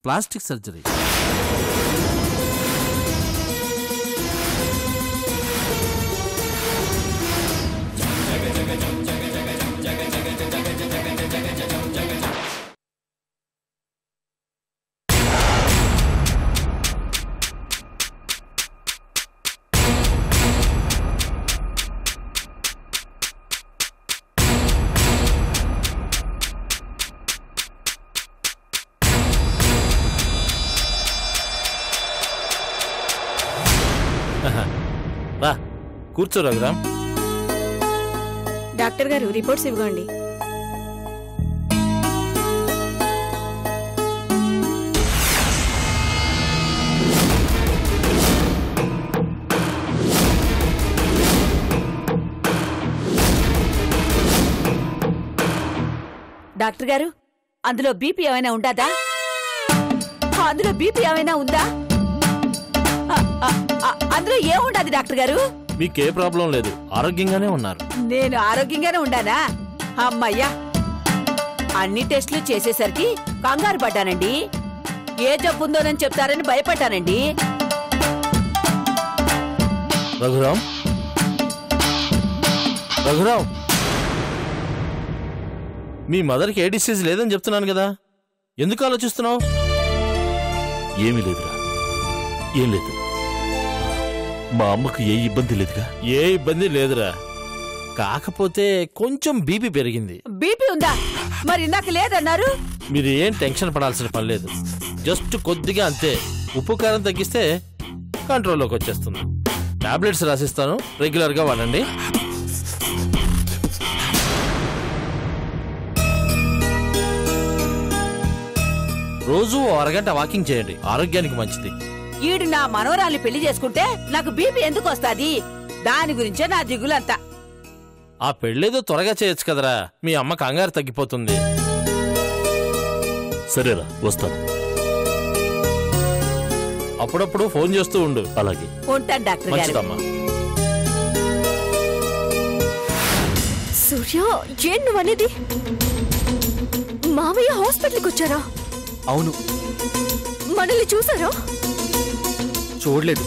Plastic surgery. రా కూర్చో Raghuram. Doctor గారు రిపోర్ట్స్ ఇవ్వండి. డాక్టర్ గారు అందులో బీపీ ఏమైనా ఉండాదా? అందులో బీపీ ఏమైనా ఉందా? అందులో ఏముండదు డాక్టర్ గారు. మీకే ప్రాబ్లం లేదు, ఆరోగ్యంగానే ఉన్నారు. నేను ఆరోగ్యంగానే ఉండానా? అమ్మయ్యా, అన్ని టెస్టులు చేసేసరికి కంగారు పడ్డానండి. ఏ జబ్బు ఉందోనని చెప్తారని భయపడ్డానండి. రఘురామ్, రఘురామ్, మీ మదర్కి ఏ డిసీజ్ లేదని చెప్తున్నాను కదా, ఎందుకు ఆలోచిస్తున్నావు? ఏమీ లేదురా, ఏం లేదు. మా అమ్మకు ఏ ఇబ్బంది లేదుగా. ఏ ఇబ్బంది లేదురా, కాకపోతే కొంచెం బీపీ పెరిగింది. బీపీ ఉందా? మరి ఇందాక లేదన్నారు. మీరు ఏం టెన్షన్ పడాల్సిన పని లేదు, జస్ట్ కొద్దిగా అంతే. ఉప్పు కారం తగ్గిస్తే కంట్రోల్లోకి వచ్చేస్తుంది. టాబ్లెట్స్ రాసిస్తాను, రెగ్యులర్గా వాడండి. రోజు 1 అరగంట వాకింగ్ చేయండి, ఆరోగ్యానికి మంచిది. ఈడు నా మనవరాల్ని పెళ్లి చేసుకుంటే నాకు బీపీ ఎందుకు వస్తాది? దాని గురించే నా దిగులంతా. ఆ పెళ్ళేదో త్వరగా చేయొచ్చు కదరా, మీ అమ్మ కంగారు తగ్గిపోతుంది. సరేరా, వస్తాను. అప్పుడప్పుడు ఫోన్ చేస్తూ ఉండు. అలాగే. ఉంటాను డాక్టర్ గారు. మంచిదమ్మా. సూర్య, ఏం నువ్వనేది? మావయ్య హాస్పిటల్కి వచ్చారా? అవును. మనల్ని చూసారా? చూడలేదు.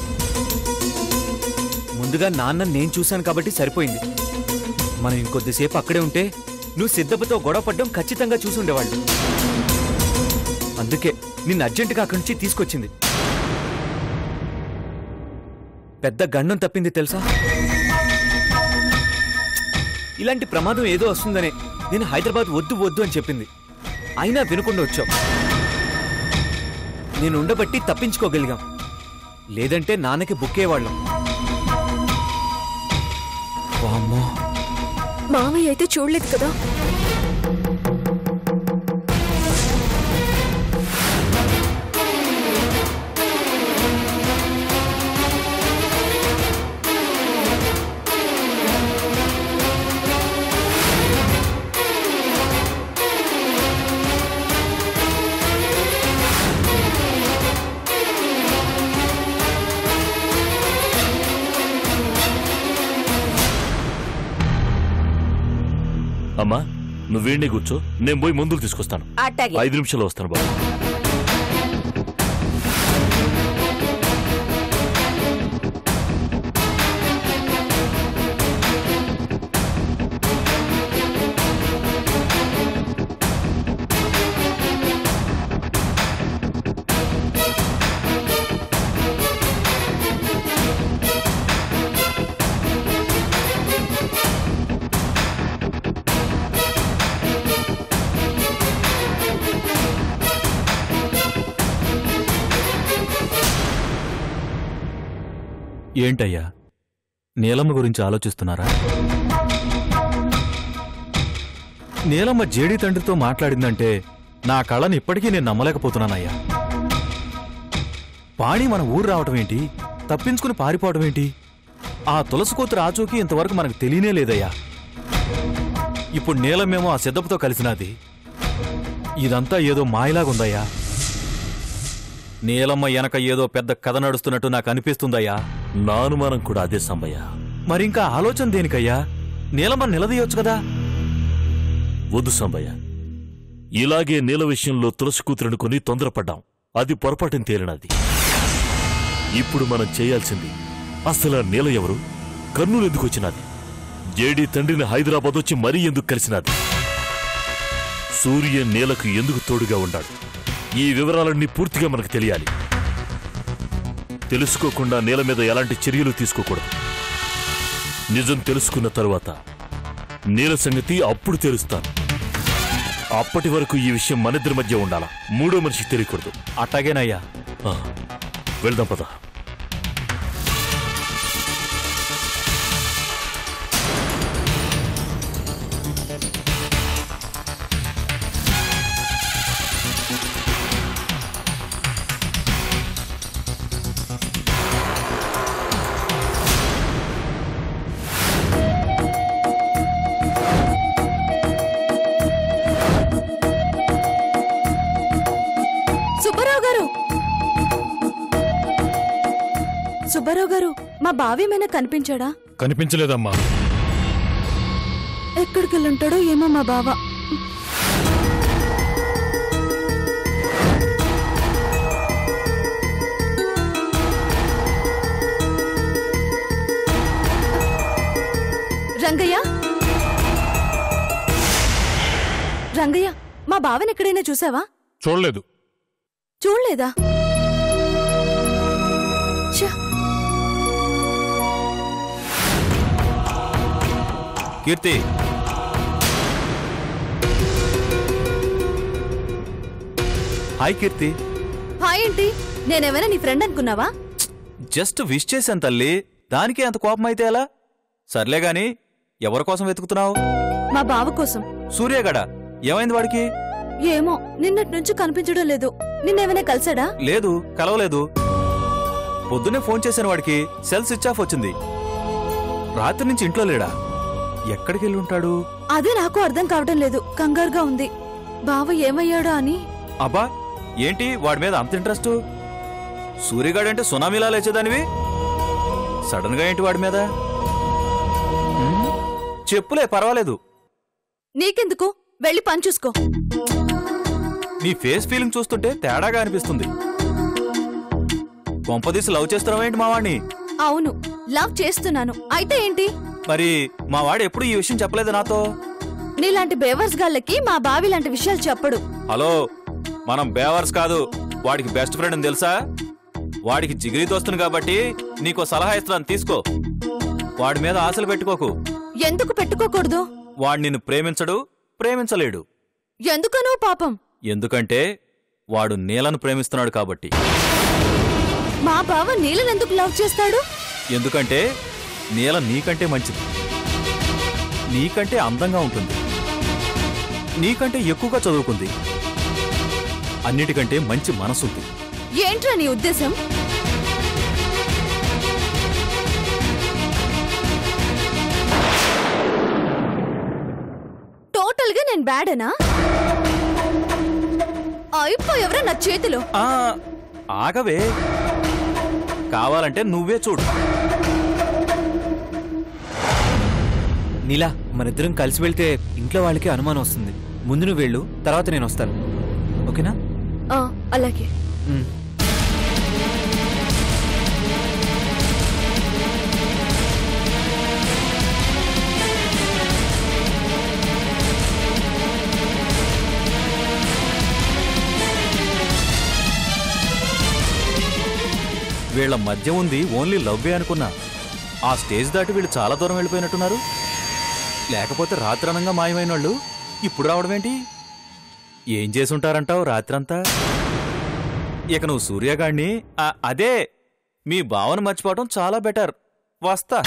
ముందుగా నాన్న నేను చూశాను కాబట్టి సరిపోయింది. మనం ఇంకొద్దిసేపు అక్కడే ఉంటే నువ్వు సిద్ధపతో గొడవ పడ్డం ఖచ్చితంగా చూసి ఉండేవాళ్ళు. అందుకే నిన్ను అర్జెంటుగా అక్కడి నుంచి తీసుకొచ్చింది. పెద్ద గండం తప్పింది తెలుసా? ఇలాంటి ప్రమాదం ఏదో వస్తుందనే నేను హైదరాబాద్ వద్దు వద్దు అని చెప్పింది. అయినా వినకుండా వచ్చావు. నేను ఉండబట్టి తప్పించుకోగలిగాం, లేదంటే నాన్నకి బుక్కేవాళ్ళం. వామ్మో, మావయ్య అయితే చూడలేదు కదా? అమ్మా, నువ్వేండి కూర్చో, నేను పోయి ముందుకు తీసుకొస్తాను. అట్టాగే. 5 నిమిషాలు వస్తాను బాబు. ఏంటయ్యా, నీలమ్మ గురించి ఆలోచిస్తున్నారా? నీలమ్మ జేడీ తండ్రితో మాట్లాడిందంటే నా కళని ఇప్పటికీ నేను నమ్మలేకపోతున్నానయ్యా. పాణి మన ఊరు రావటం ఏంటి, తప్పించుకుని పారిపోవటం ఏంటి? ఆ తులసి కూతురు ఆచూకీ ఇంతవరకు మనకు తెలియనే లేదయ్యా. ఇప్పుడు నీలమ్మేమో ఆ సిద్ధపుతో కలిసినది. ఇదంతా ఏదో మాయలాగుందయ్యా. నీలమ్మ వెనక ఏదో పెద్ద కథ నడుస్తున్నట్టు నాకు అనిపిస్తుందయ్యా. నా అనుమానం కూడా అదే సంబయ్య. మరింకా ఆలోచన దేనికయ్యా? నీలమ్మ నిలదీయొచ్చు కదా. వద్దు సంబయ్య, ఇలాగే నీల విషయంలో తులసి కూతురును కొని తొందరపడ్డాం. అది పొరపాటుని తేలినది. ఇప్పుడు మనం చేయాల్సింది అసలు నీల ఎవరు, కర్నూలు ఎందుకు వచ్చినది, జేడీ తండ్రిని హైదరాబాద్ వచ్చి మరీ ఎందుకు కలిసినది, సూర్య నీలకు ఎందుకు తోడుగా ఉన్నాడు, ఈ వివరాలన్నీ పూర్తిగా మనకు తెలియాలి. తెలుసుకోకుండా నీల మీద ఎలాంటి చర్యలు తీసుకోకూడదు. నిజం తెలుసుకున్న తరువాత నీల సంగతి అప్పుడు తెలుస్తాను. అప్పటి వరకు ఈ విషయం మనిద్దరి మధ్య ఉండాలా, మూడో మనిషికి తెలియకూడదు. అట్టాగేనయ్యా. వెళ్దాం పద. సుబ్బారావు గారు, మా బావేమైనా కనిపించాడా? కనిపించలేదమ్మా. ఎక్కడికి వెళ్ళుంటాడో ఏమో మా బావ. రంగయ్య, రంగయ్య, మా బావని ఎక్కడైనా చూసావా? చూడలేదు. చూడలేదా? కీర్తి, హాయ్ కీర్తి. హాయ్ ఏంటి? నేనేమైనా నీ ఫ్రెండ్ అనుకున్నావా? జస్ట్ విష్ చేశాను తల్లి, దానికే అంత కోపం అయితే ఎలా? సర్లే గాని ఎవరి కోసం వెతుకుతున్నావు? మా బావ కోసం. సూర్యగడ ఏమైంది వాడికి? ఏమో, నిన్నటి నుంచి కనిపించడం లేదు. నిన్నేమైనా కలిసాడా? లేదు, కలవలేదు. పొద్దునే ఫోన్ చేశాను, వాడికి సెల్ స్విచ్ ఆఫ్ వచ్చింది. రాత్రి నుంచి ఇంట్లో లేడా? ఎక్కడికి వెళ్ళి ఉంటాడు? అదే నాకు అర్థం కావడం లేదు. కంగారుగా ఉంది. బావ ఏమయ్యాడా అని. అబ్బా, ఏంటి వాడి మీద అంత ఇంట్రెస్ట్? సూర్యగాడంటే సునామీలా లేచేదానివి, సడన్ గా ఏంటి వాడి మీద? చెప్పులే, పర్వాలేదు. నీకెందుకు? వెళ్ళి పని చూసుకో. నీ ఫేస్ ఫీలింగ్ చూస్తుంటే తేడాగా అనిపిస్తుంది. కొంపదీసి లవ్ చేస్తున్నావేంటి మా వాడిని? అవును, లవ్ చేస్తున్నాను. అయితే ఏంటి? మరి మా వాడు ఎప్పుడు ఈ విషయం చెప్పలేదు నాతో. నీలాంటి బేవర్స్ గాళ్ళకి మా బావి లాంటి విషయాలు చెప్పడు. హలో, మనం బేవర్స్ కాదు, వాడికి బెస్ట్ ఫ్రెండ్ అని తెలుసా? వాడికి జిగిరి దోస్తును కాబట్టి నీకో సలహా ఇస్తున్నాను, తీసుకో. వాడి మీద ఆశలు పెట్టుకోకు. ఎందుకు పెట్టుకోకూడదు? వాడు నిన్ను ప్రేమించడు, ప్రేమించలేడు. ఎందుకనో పాపం. ఎందుకంటే వాడు నీలను ప్రేమిస్తున్నాడు కాబట్టి. మా బావ నీళ్ళనెందుకు లవ్ చేస్తాడు? ఎందుకంటే నీల నీకంటే మంచిది, నీకంటే అందంగా ఉంటుంది, నీకంటే ఎక్కువగా చదువుకుంది, అన్నిటికంటే మంచి మనసుంది. ఏంట్రా నీ ఉద్దేశం? టోటల్ గా నేను బ్యాడనా? అయిపోయెవరా నా చేతిలో? ఆగవే, కావాలంటే నువ్వే చూడు. నీలా, మనిద్దరం కలిసి వెళ్తే ఇంట్లో వాళ్ళకి అనుమానం వస్తుంది. ముందు నువ్వు వెళ్ళు, తర్వాత నేను వస్తాను. ఓకేనా? అలాగే. వీళ్ల మధ్య ఉంది ఓన్లీ లవ్వే అనుకున్నా. ఆ స్టేజ్ దాటి వీళ్ళు చాలా దూరం వెళ్ళిపోయినట్టున్నారు. లేకపోతే రాత్రనంగా మాయమైన వాళ్ళు ఇప్పుడు రావడమేంటి? ఏం చేసుంటారంటావు రాత్రంతా? ఇక నువ్వు సూర్యగాడిని, అదే మీ భావన మర్చిపోవడం చాలా బెటర్. వస్తా.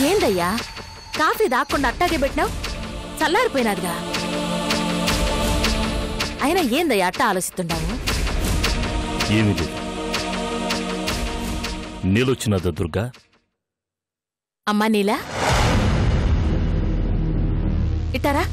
ఏందయ్యా, కాఫీ దాక్కుండా అట్టాగే పెట్టినావు? చల్లారిపోయినాదిగా. అయినా ఏందయ్యా అట్ట ఆలోచిస్తుంటావు? ఏమీ లేదు. నీలొచ్చినదా దుర్గా? అమ్మా నీలా, ఇటారా.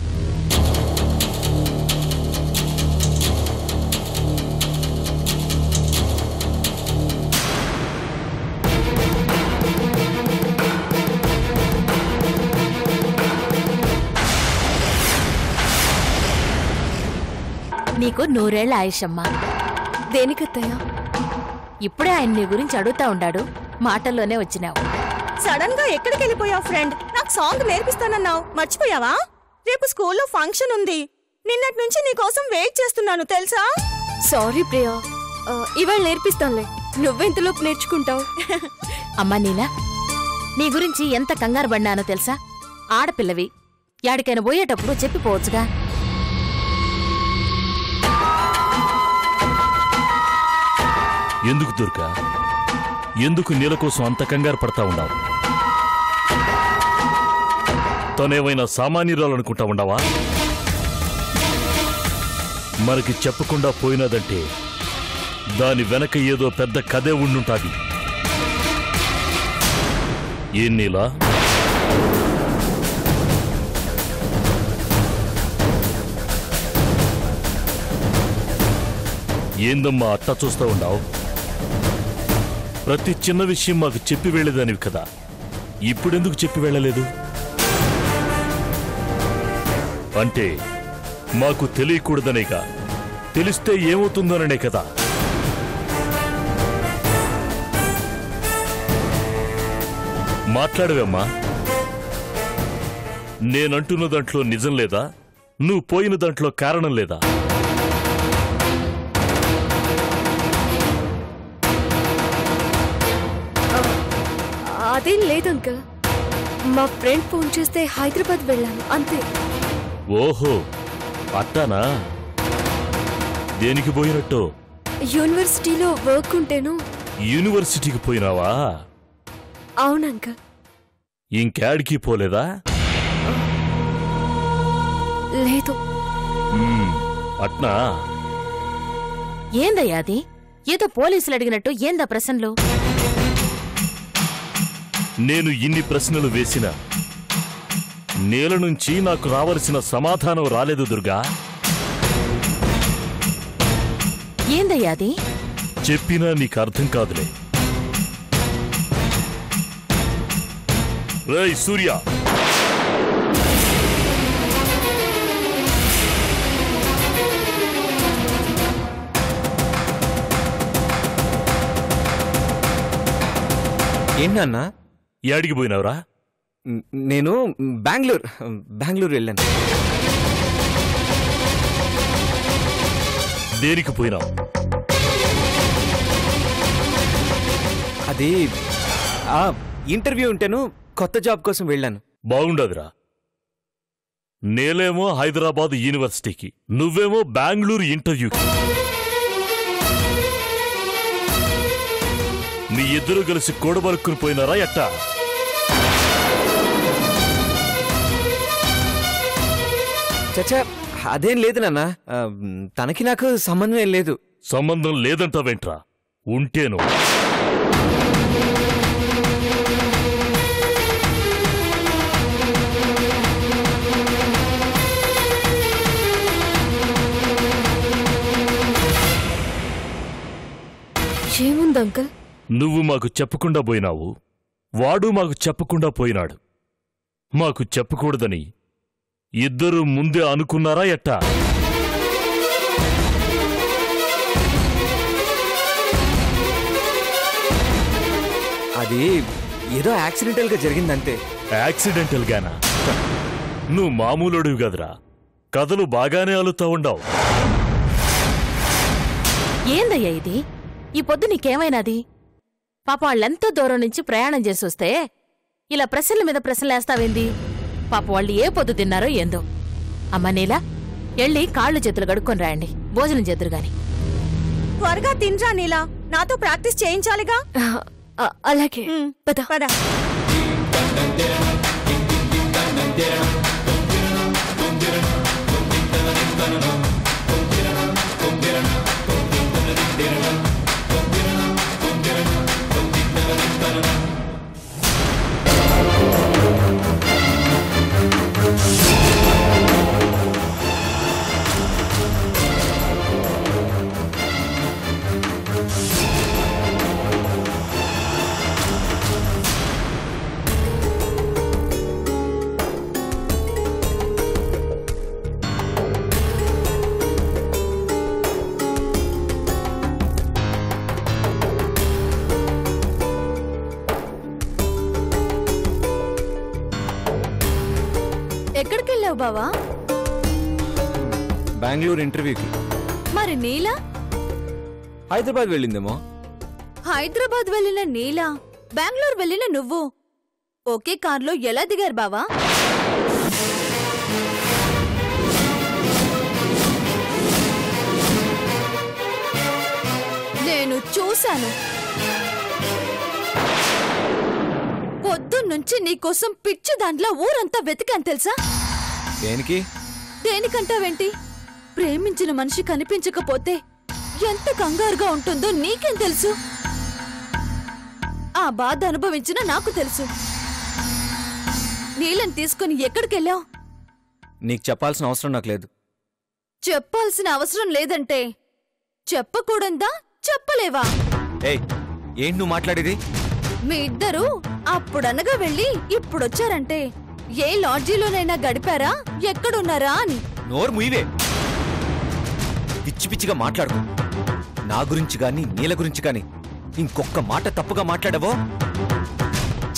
నీకు 100 ఏళ్ల ఆయుషమ్మా. దేనికత్తయ్యా? ఇప్పుడే ఆయన నీ గురించి అడుగుతా ఉండాడు, మాటల్లోనే వచ్చినావు. సడన్ గా ఎక్కడికి వెళ్ళిపోయావు ఫ్రెండ్? నాకు సాంగ్ నేర్పిస్తానన్నావు, మర్చిపోయావా? రేపు స్కూల్లో ఫంక్షన్ ఉంది. నిన్నటి నుంచి నీ కోసం వెయిట్ చేస్తున్నాను తెలుసా? సారీ ప్రియా, ఇవాళ నేర్పిస్తానులే. నువ్వెంతలోపు నేర్చుకుంటావు? అమ్మా నీలా, నీ గురించి ఎంత కంగారు పడినానో తెలుసా? ఆడపిల్లవి, యాడికైనా పోయేటప్పుడు చెప్పిపోవచ్చుగా. ఎందుకు దుర్గా, ఎందుకు నీల కోసం అంత కంగారు పడతా ఉన్నావు? తనేమైనా సామాన్యురాలనుకుంటా ఉండవా? మనకి చెప్పకుండా పోయినదంటే దాని వెనక ఏదో పెద్ద కథే ఉండుంటాది. ఏం నీలా? ఏందమ్మా అట్టా చూస్తూ ఉన్నావు? ప్రతి చిన్న విషయం మాకు చెప్పి వెళ్లేదానివి కదా, ఇప్పుడెందుకు చెప్పి వెళ్ళలేదు? అంటే మాకు తెలియకూడదనేగా, తెలిస్తే ఏమవుతుందోననే కదా. మాట్లాడవేమ్మా. నేనంటున్న దాంట్లో నిజం లేదా? నువ్వు పోయిన దాంట్లో కారణం లేదా? అదేం లేదు అంకుల్. మా ఫ్రెండ్ ఫోన్ చేస్తే హైదరాబాద్ వెళ్ళాను అంతే. ఓహో అట్టానా? దేనికి పోయినట్టు? యూనివర్సిటీలో వర్క్ ఉంటేను. యూనివర్సిటీకి పోయినావా? అవును అంకుల్. ఇంకేడికి పోలేదా? లేదు. అట్నా? ఏందయ్యా అది? ఏదో పోలీసులు అడిగినట్టు ఏందా ప్రశ్నలు? నేను ఇన్ని ప్రశ్నలు వేసినా నేల నుంచి నాకు రావలసిన సమాధానం రాలేదు దుర్గా. ఏందయ్యా అది? చెప్పినా నీకు అర్థం కాదులే. రేయ్ సూర్య, ఏంటన్నా? యాడికి పోయినావురా? నేను బెంగళూరు వెళ్ళాను. దేనికి పోయినావు? అది ఇంటర్వ్యూ ఉంటేను కొత్త జాబ్ కోసం వెళ్ళాను. బాగుండదురా. నేలేమో హైదరాబాద్ యూనివర్సిటీకి, నువ్వేమో బెంగళూరు ఇంటర్వ్యూకి. మీ ఇద్దరు కలిసి కూడబరుక్కుని పోయినారా ఎట్టా? చచ్చా, అదేం లేదు నాన్న. తనకి నాకు సంబంధం ఏం లేదు. సంబంధం లేదంటావేంట్రా? ఉంటేను ఏముంది అంకుల్? నువ్వు మాకు చెప్పకుండా పోయినావు, వాడు మాకు చెప్పకుండా పోయినాడు. మాకు చెప్పకూడదని ఇద్దరు ముందే అనుకున్నారా ఎట్టా? అది ఏదో యాక్సిడెంటల్ గా జరిగిందంతే. యాక్సిడెంటల్ గానా? నువ్వు మామూలుడివి కదరా, కథలు బాగానే అలుతా ఉండవు. ఏందయ్యా ఇది? ఈ పొద్దు నీకేమైనాది? పాప వాళ్ళెంతో దూరం నుంచి ప్రయాణం చేసొస్తే ఇలా ప్రశ్నల మీద ప్రశ్నలేస్తావేంది? పాప వాళ్ళు ఏ పొద్దు తిన్నారో ఏందో. అమ్మా నీలా, ఎళ్ళి కాళ్ళు చేతులు గడుక్కొని రాయండి, భోజనం చేద్దరు గాని. త్వరగా తినరా నీలా, నాతో ప్రాక్టీస్ చేయించాలిగా. అలాగే పద. పద. ఎక్కడికెళ్ళావు బావా? బెంగళూరు ఇంటర్వ్యూకి. మరి నీలా? హైదరాబాద్ వెళ్ళిందేమో. హైదరాబాద్ వెళ్ళిన నీలా, బెంగళూరు వెళ్ళిన నువ్వు ఒకే కార్లో ఎలా దిగారు బావా? నేను చూశాను. పొద్దున్నుంచి నీకోసం పిచ్చి దాంట్లో ఊరంతా వెతికాను తెలుసా? దేనికి? దేనికంటావేంటి? ప్రేమించిన మనిషి కనిపించకపోతే ఎంత కంగారుగా ఉంటుందో నీకేం తెలుసు? ఆ బాధ అనుభవించిన నాకు తెలుసు. నీళ్ళని తీసుకుని ఎక్కడికెళ్ళావు? నీకు చెప్పాల్సిన అవసరం నాకు లేదు. చెప్పాల్సిన అవసరం లేదంటే చెప్పకూడందా? చెప్పలేవా? ఏయ్, ఏంటి నువ్వు మాట్లాడేది? మీ ఇద్దరూ అప్పుడనగా వెళ్ళి ఇప్పుడొచ్చారంటే ఏ లాడ్జీలోనైనా గడిపారా, ఎక్కడున్నారా అని. నోరు ముయివే. పిచ్చి పిచ్చిగా మాట్లాడుకో. నా గురించి గాని నీల గురించి గాని ఇంకొక్క మాట తప్పుగా మాట్లాడవో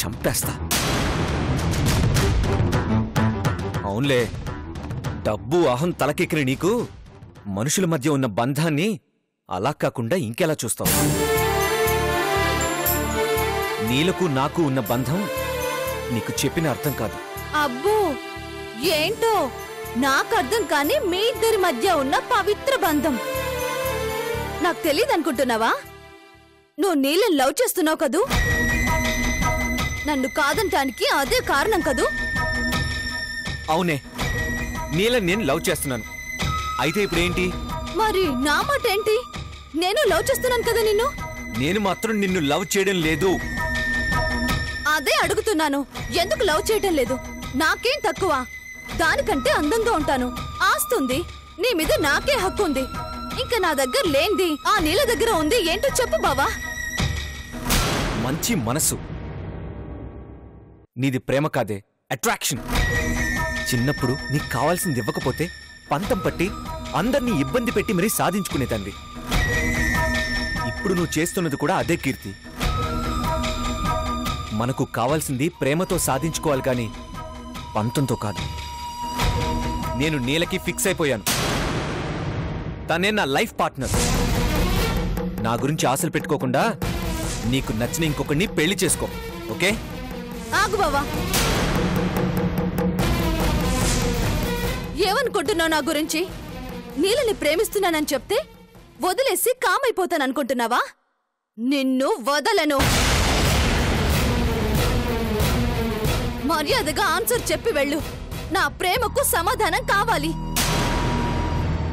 చంపేస్తా. అవునులే, డబ్బు అహం తలకెక్కిన నీకు మనుషుల మధ్య ఉన్న బంధాన్ని అలా కాకుండా ఇంకెలా చూస్తావు? నీలకు నాకు ఉన్న బంధం నీకు చెప్పిన అర్థం కాదు. అబ్బో, ఏంటో నాకర్థం కాని మీ ఇద్దరి మధ్య ఉన్న పవిత్ర బంధం నాకు తెలీదనుకుంటున్నావా? నువ్వు నీళ్ళని లవ్ చేస్తున్నావు కదూ? నన్ను కాదంటానికి అదే కారణం కదూ? అవునే, నీల నేను లవ్ చేస్తున్నాను. అయితే ఇప్పుడేంటి? మరి నా మాట ఏంటి? నేను లవ్ చేస్తున్నాను కదా నిన్ను. నేను మాత్రం నిన్ను లవ్ చేయడం లేదు. అదే అడుగుతున్నాను. ఎందుకు లవ్ చేయటం లేదు? నాకేం తక్కువ? దానికంటే అందంగా ఉంటాను, ఆస్తుంది, నీ మీద నాకే హక్కు ఉంది. ఇంకా నా దగ్గర లేంది ఆ నీళ్ళ దగ్గర ఉంది. ఏంటో చెప్పు బావా. మంచి మనసు నీది, ప్రేమ కాదే, అట్రాక్షన్. చిన్నప్పుడు నీకు కావాల్సింది ఇవ్వకపోతే పంతం పట్టి అందర్నీ ఇబ్బంది పెట్టి మరీ సాధించుకునేదాన్ని. ఇప్పుడు నువ్వు చేస్తున్నది కూడా అదే కీర్తి. మనకు కావాల్సింది ప్రేమతో సాధించుకోవాలి కానీ పంతంతో కాదు. నేను నీలకి ఫిక్స్ అయిపోయాను. తనే నా లైఫ్ పార్ట్నర్. నా గురించి ఆశలు పెట్టుకోకుండా నీకు నచ్చిన ఇంకొకరిని పెళ్లి చేసుకో, ఓకే? ఆగు బావా. ఏమనుకుంటున్నావు నా గురించి? నీళ్ళని ప్రేమిస్తున్నానని చెప్తే వదిలేసి కామైపోతాననుకుంటున్నావా? నిన్ను వదలను. మర్యాదగా ఆన్సర్ చెప్పి వెళ్ళు. నా ప్రేమకు సమాధానం కావాలి.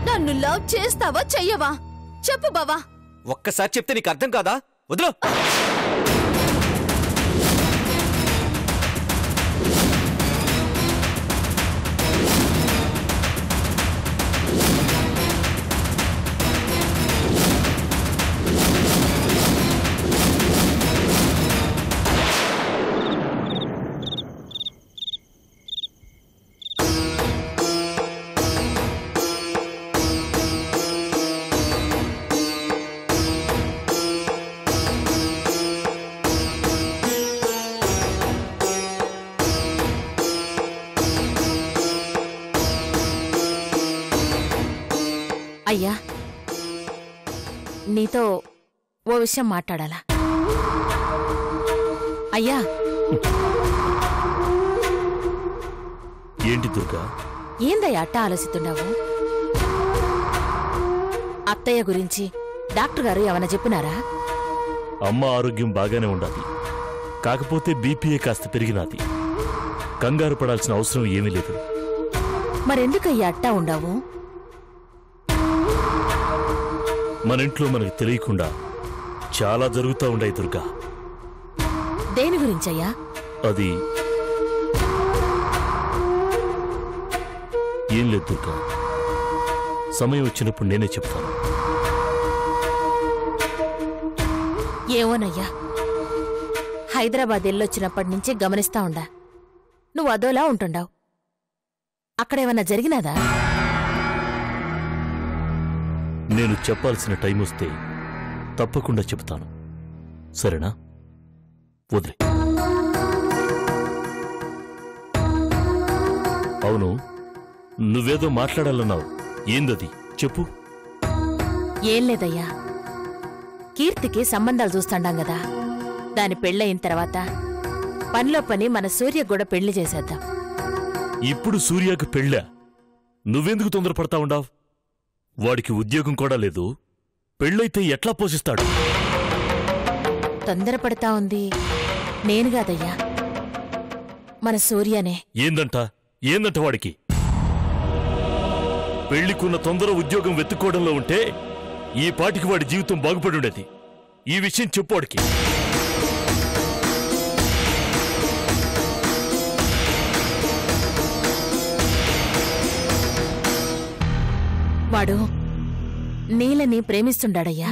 నన్ను లవ్ చేస్తావా చెయ్యవా? చెప్పు బావా. ఒక్కసారి చెప్తే నీకు అర్థం కాదా? వదిలో. అయ్యా, నీతో ఓ విషయం మాట్లాడాలా? అయ్యా. ఏంటి దుర్గా? ఏందయ్యా అట్టా ఆలోచిస్తున్నావు? అత్తయ్య గురించి డాక్టర్ గారు ఏమన్నా చెప్పినారా? అమ్మ ఆరోగ్యం బాగానే ఉండాలి, కాకపోతే బీపీఏ కాస్త పెరిగినాది. కంగారు పడాల్సిన అవసరం ఏమీ లేదు. మరెందుకయ్యా అట్టా ఉండవు? మన ఇంట్లో మనకు తెలియకుండా చాలా జరుగుతూ ఉండాయి దుర్గా. దేని గురించయ్యా? అది ఏం లేదు దుర్గా, సమయం వచ్చినప్పుడు నేనే చెప్తాను. ఏమోనయ్యా, హైదరాబాద్ ఎల్లొచ్చినప్పటి నుంచి గమనిస్తా ఉండా. నువ్వు అదోలా ఉంటుండావు. అక్కడేమన్నా జరిగినాదా? నేను చెప్పాల్సిన టైం వస్తే తప్పకుండా చెప్తాను, సరేనా? వదిలే. అవును, నువ్వేదో మాట్లాడాలన్నావు. ఏందది చెప్పు. ఏం లేదయ్యా, కీర్తికి సంబంధాలు చూస్తాండాం గదా, దాని పెళ్ళయిన తర్వాత పనిలో పని మన సూర్యకు కూడా పెళ్లి చేసేద్దాం. ఇప్పుడు సూర్యకు పెళ్ళా? నువ్వెందుకు తొందరపడతా ఉండావు? వాడికి ఉద్యోగం కూడా లేదు, పెళ్ళైతే ఎట్లా పోషిస్తాడు? తొందరపడతా ఉంది నేను కాదయ్యా, మన సూర్యనే. ఏందంట వాడికి? పెళ్లికున్న తొందర ఉద్యోగం వెతుక్కోవడంలో ఉంటే ఈ పాటికి వాడి జీవితం బాగుపడి ఉండేది. ఈ విషయం చెప్పు వాడికి. వాడు నీలని ప్రేమిస్తుండాడయ్యా.